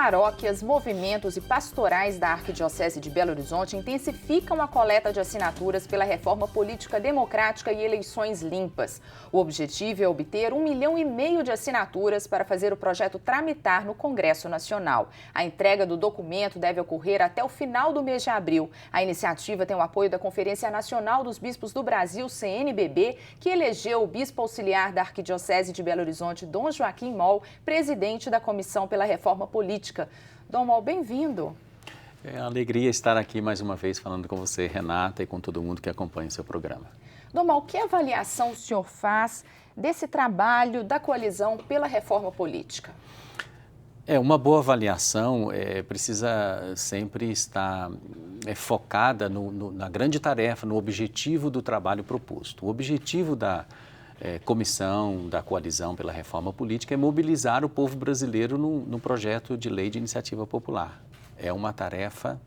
paróquias, movimentos e pastorais da Arquidiocese de Belo Horizonte intensificam a coleta de assinaturas pela reforma política democrática e eleições limpas. O objetivo é obter 1,5 milhão de assinaturas para fazer o projeto tramitar no Congresso Nacional. A entrega do documento deve ocorrer até o final do mês de abril. A iniciativa tem o apoio da Conferência Nacional dos Bispos do Brasil, CNBB, que elegeu o bispo auxiliar da Arquidiocese de Belo Horizonte, Dom Joaquim Moll, presidente da Comissão pela Reforma Política. Dom Moll, bem-vindo. É uma alegria estar aqui mais uma vez falando com você, Renata, e com todo mundo que acompanha o seu programa. Dom Moll, que avaliação o senhor faz desse trabalho da coalizão pela reforma política? Uma boa avaliação precisa sempre estar focada na grande tarefa, no objetivo do trabalho proposto. O objetivo da comissão da coalizão pela reforma política é mobilizar o povo brasileiro no projeto de lei de iniciativa popular. É uma tarefa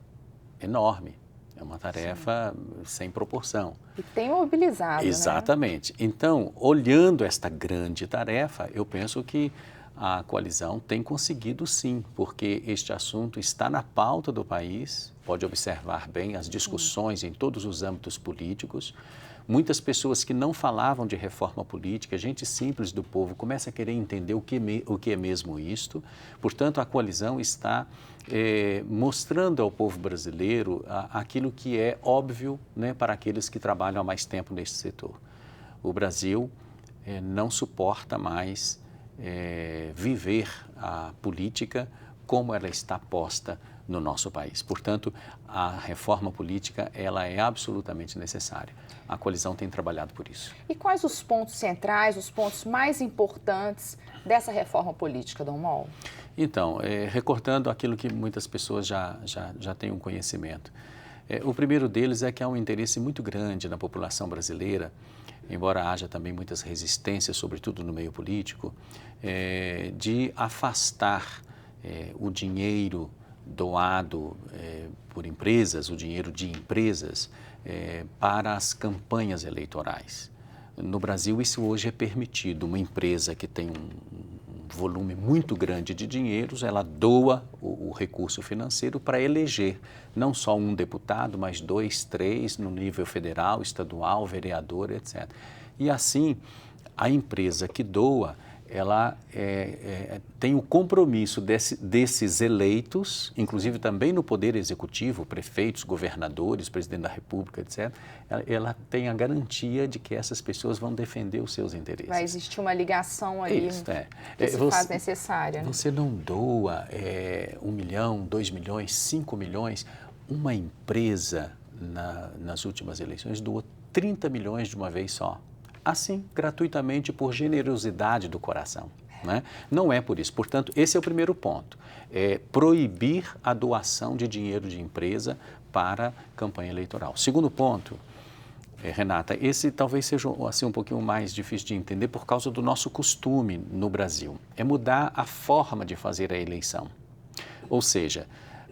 enorme, é uma tarefa sem proporção. E tem mobilizado, Exatamente. Né? Então, olhando esta grande tarefa, eu penso que a coalizão tem conseguido sim, porque este assunto está na pauta do país, pode observar bem as discussões em todos os âmbitos políticos. Muitas pessoas que não falavam de reforma política, gente simples do povo, começa a querer entender o que é mesmo isto. Portanto, a coalizão está mostrando ao povo brasileiro aquilo que é óbvio, né, para aqueles que trabalham há mais tempo neste setor. O Brasil não suporta mais viver a política como ela está posta no nosso país. Portanto, a reforma política ela é absolutamente necessária. A coalizão tem trabalhado por isso. E quais os pontos centrais, os pontos mais importantes dessa reforma política, Dom Moll? Então, recordando aquilo que muitas pessoas já têm um conhecimento. O primeiro deles é que há um interesse muito grande na população brasileira, embora haja também muitas resistências, sobretudo no meio político, de afastar o dinheiro doado por empresas, o dinheiro de empresas, para as campanhas eleitorais. No Brasil, isso hoje é permitido. Uma empresa que tem um volume muito grande de dinheiros, ela doa o recurso financeiro para eleger não só um deputado, mas 2, 3 no nível federal, estadual, vereador, etc. E assim, a empresa que doa, ela tem o compromisso desses eleitos, inclusive também no Poder Executivo, prefeitos, governadores, presidente da República, etc., ela tem a garantia de que essas pessoas vão defender os seus interesses. Vai existir uma ligação ali que se faz necessária. Né? Você não doa 1 milhão, 2 milhões, 5 milhões. Uma empresa, nas últimas eleições, doou 30 milhões de uma vez só. Assim, gratuitamente, por generosidade do coração. Né? Não é por isso. Portanto, esse é o primeiro ponto. Proibir a doação de dinheiro de empresa para campanha eleitoral. Segundo ponto, Renata, esse talvez seja assim, um pouquinho mais difícil de entender por causa do nosso costume no Brasil. É mudar a forma de fazer a eleição. Ou seja,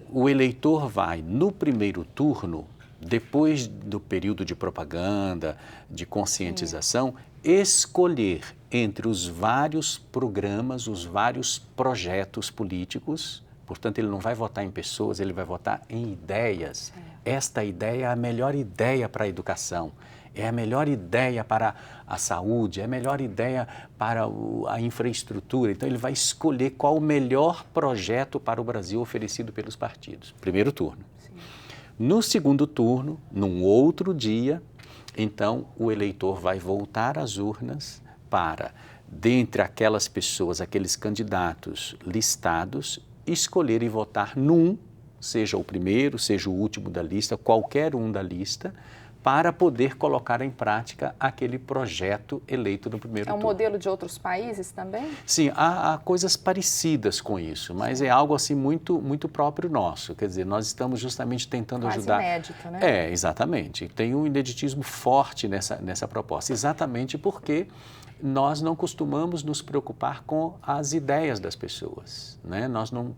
o eleitor vai, no primeiro turno, depois do período de propaganda, de conscientização, escolher entre os vários programas, os vários projetos políticos. Portanto, ele não vai votar em pessoas, ele vai votar em ideias. Esta ideia é a melhor ideia para a educação, é a melhor ideia para a saúde, é a melhor ideia para a infraestrutura. Então, ele vai escolher qual o melhor projeto para o Brasil oferecido pelos partidos. Primeiro turno. No segundo turno, num outro dia, então o eleitor vai voltar às urnas para, dentre aquelas pessoas, aqueles candidatos listados, escolher e votar num, seja o primeiro, seja o último da lista, qualquer um da lista, para poder colocar em prática aquele projeto eleito no primeiro turno. É um modelo de outros países também? Sim, há coisas parecidas com isso, mas é algo assim muito próprio nosso. Quer dizer, nós estamos justamente tentando ajudar... Quase inédito, né? Exatamente. Tem um ineditismo forte nessa proposta, exatamente porque nós não costumamos nos preocupar com as ideias das pessoas, né? Nós não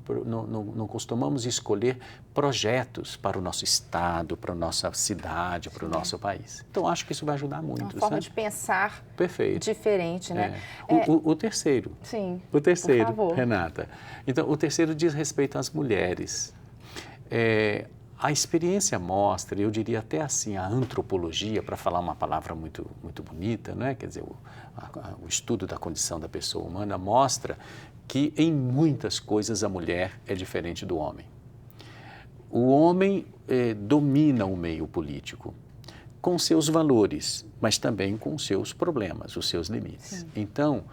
costumamos escolher projetos para o nosso estado, para a nossa cidade, para o nosso país. Então, acho que isso vai ajudar muito. Uma forma de pensar diferente, né? O terceiro. Sim, o terceiro, por favor. Renata. Então, o terceiro diz respeito às mulheres. A experiência mostra, eu diria até assim, a antropologia, para falar uma palavra muito, muito bonita, né? Quer dizer, o estudo da condição da pessoa humana mostra que em muitas coisas a mulher é diferente do homem. O homem domina o meio político com seus valores, mas também com seus problemas, os seus limites. Sim. Então,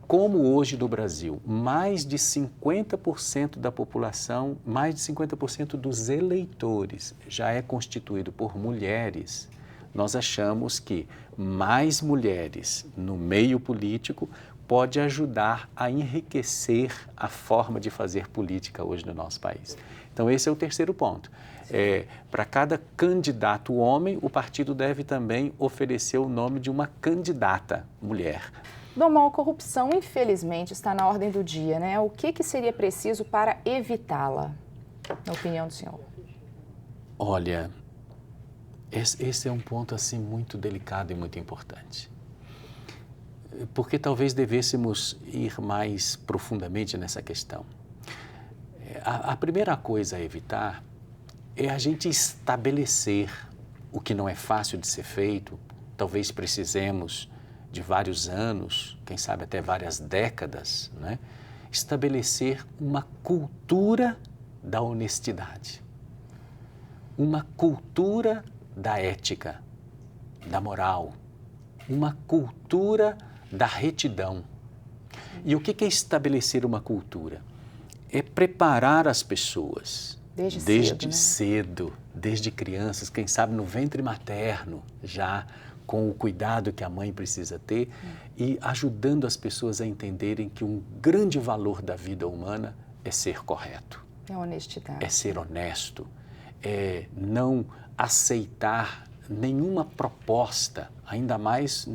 como hoje no Brasil, mais de 50% da população, mais de 50% dos eleitores já é constituído por mulheres, nós achamos que mais mulheres no meio político pode ajudar a enriquecer a forma de fazer política hoje no nosso país. Então, esse é o terceiro ponto. Para cada candidato homem, o partido deve também oferecer o nome de uma candidata mulher. Dom Mauro, a corrupção, infelizmente, está na ordem do dia, né? O que seria preciso para evitá-la, na opinião do senhor? Olha, esse é um ponto assim muito delicado e muito importante. Porque talvez devêssemos ir mais profundamente nessa questão. A primeira coisa a evitar é a gente estabelecer o que não é fácil de ser feito. Talvez precisemos de vários anos, quem sabe até várias décadas, né? Estabelecer uma cultura da honestidade, uma cultura da ética, da moral, uma cultura da retidão. E o que é estabelecer uma cultura? É preparar as pessoas desde cedo, desde crianças, quem sabe no ventre materno já, com o cuidado que a mãe precisa ter e ajudando as pessoas a entenderem que um grande valor da vida humana é ser correto. É a honestidade. É ser honesto, é não aceitar nenhuma proposta, ainda mais,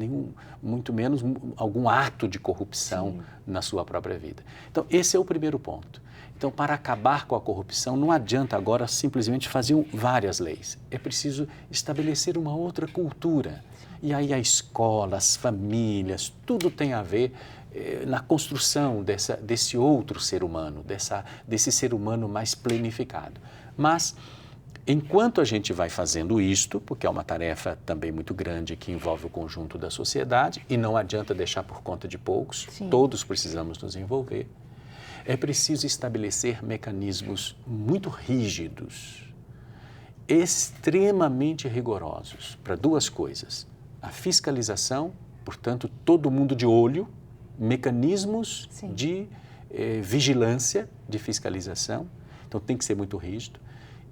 muito menos algum ato de corrupção na sua própria vida. Então, esse é o primeiro ponto. Então, para acabar com a corrupção, não adianta agora simplesmente fazer várias leis. É preciso estabelecer uma outra cultura. E aí a escola, as famílias, tudo tem a ver na construção desse outro ser humano, desse ser humano mais planificado. Mas, enquanto a gente vai fazendo isto, porque é uma tarefa também muito grande que envolve o conjunto da sociedade, e não adianta deixar por conta de poucos, todos precisamos nos envolver, é preciso estabelecer mecanismos muito rígidos, extremamente rigorosos, para duas coisas. A fiscalização, portanto, todo mundo de olho, mecanismos de vigilância, de fiscalização, então tem que ser muito rígido,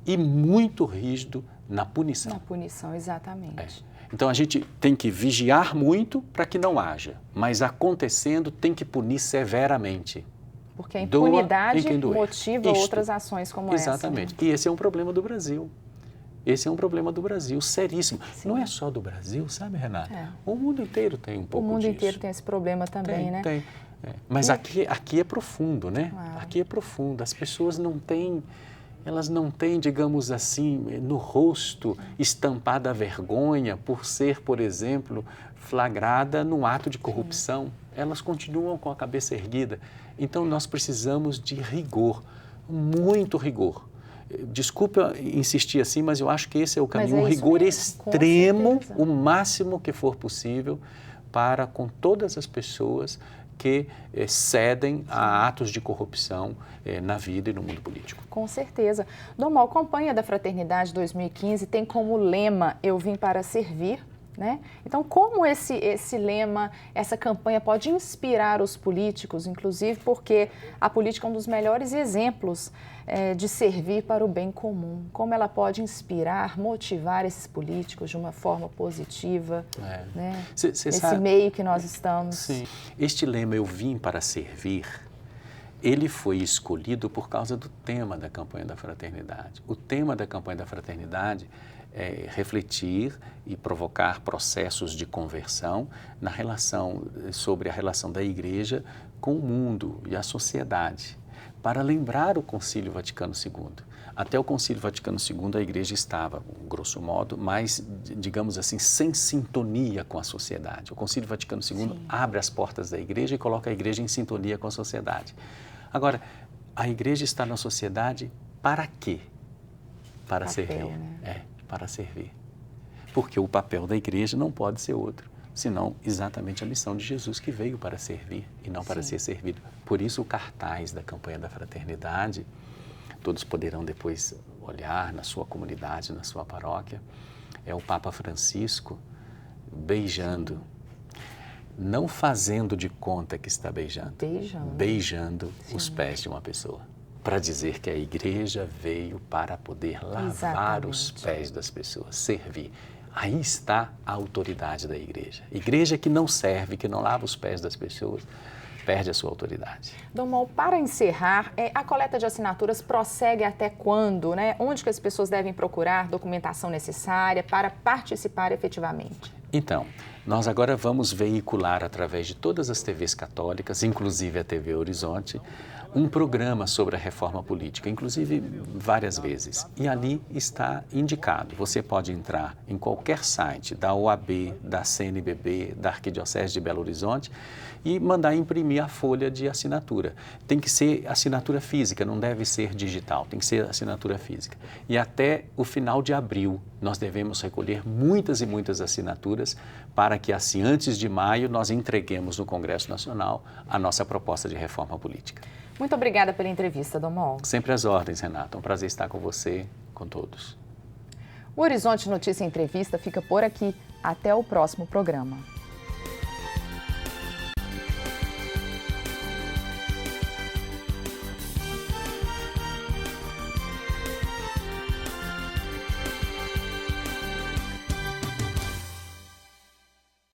e muito rígido na punição. Na punição, exatamente. Então, a gente tem que vigiar muito para que não haja, mas acontecendo tem que punir severamente. Porque a impunidade motiva outras ações como essa. Exatamente. E esse é um problema do Brasil. Esse é um problema do Brasil, seríssimo. Não é só do Brasil, sabe, Renata? O mundo inteiro tem um pouco disso. O mundo inteiro tem esse problema também, né? Tem. Mas aqui é profundo, né? Claro. Aqui é profundo. As pessoas elas não têm, digamos assim, no rosto estampada a vergonha por ser, por exemplo, flagrada num ato de corrupção. Elas continuam com a cabeça erguida. Então, nós precisamos de rigor, muito rigor. Desculpa insistir assim, mas eu acho que esse é o caminho, um rigor extremo, o máximo que for possível, para com todas as pessoas que cedem a atos de corrupção na vida e no mundo político. Com certeza. Dom Mauro, a campanha da Fraternidade 2015 tem como lema "Eu vim para servir", né? Então, como esse lema, essa campanha pode inspirar os políticos, inclusive porque a política é um dos melhores exemplos de servir para o bem comum. Como ela pode inspirar, motivar esses políticos de uma forma positiva, né? Nesse meio que nós estamos. Sim. Este lema "Eu vim para servir", ele foi escolhido por causa do tema da campanha da Fraternidade. O tema da campanha da Fraternidade é refletir e provocar processos de conversão sobre a relação da Igreja com o mundo e a sociedade, para lembrar o Concílio Vaticano II. Até o Concílio Vaticano II, a igreja estava, grosso modo, mais, digamos assim, sem sintonia com a sociedade. O Concílio Vaticano II abre as portas da igreja e coloca a igreja em sintonia com a sociedade. Agora, a igreja está na sociedade para quê? Para servir. Né? Para servir. Porque o papel da igreja não pode ser outro, senão exatamente a missão de Jesus, que veio para servir e não para ser servido. Por isso o cartaz da campanha da fraternidade, todos poderão depois olhar na sua comunidade, na sua paróquia, é o Papa Francisco beijando, não fazendo de conta que está beijando, beijando os pés de uma pessoa, para dizer que a igreja veio para poder lavar os pés das pessoas, servir. Aí está a autoridade da igreja. Igreja que não serve, que não lava os pés das pessoas, perde a sua autoridade. Dom Mauro, para encerrar, a coleta de assinaturas prossegue até quando, né? Onde que as pessoas devem procurar documentação necessária para participar efetivamente? Então, nós agora vamos veicular através de todas as TVs católicas, inclusive a TV Horizonte, um programa sobre a reforma política, inclusive várias vezes. E ali está indicado. Você pode entrar em qualquer site da OAB, da CNBB, da Arquidiocese de Belo Horizonte e mandar imprimir a folha de assinatura. Tem que ser assinatura física, não deve ser digital, tem que ser assinatura física. E até o final de abril nós devemos recolher muitas e muitas assinaturas para que assim, antes de maio, nós entreguemos no Congresso Nacional a nossa proposta de reforma política. Muito obrigada pela entrevista, Dom Mauro. Sempre às ordens, Renata. É um prazer estar com você, com todos. O Horizonte Notícia Entrevista fica por aqui. Até o próximo programa.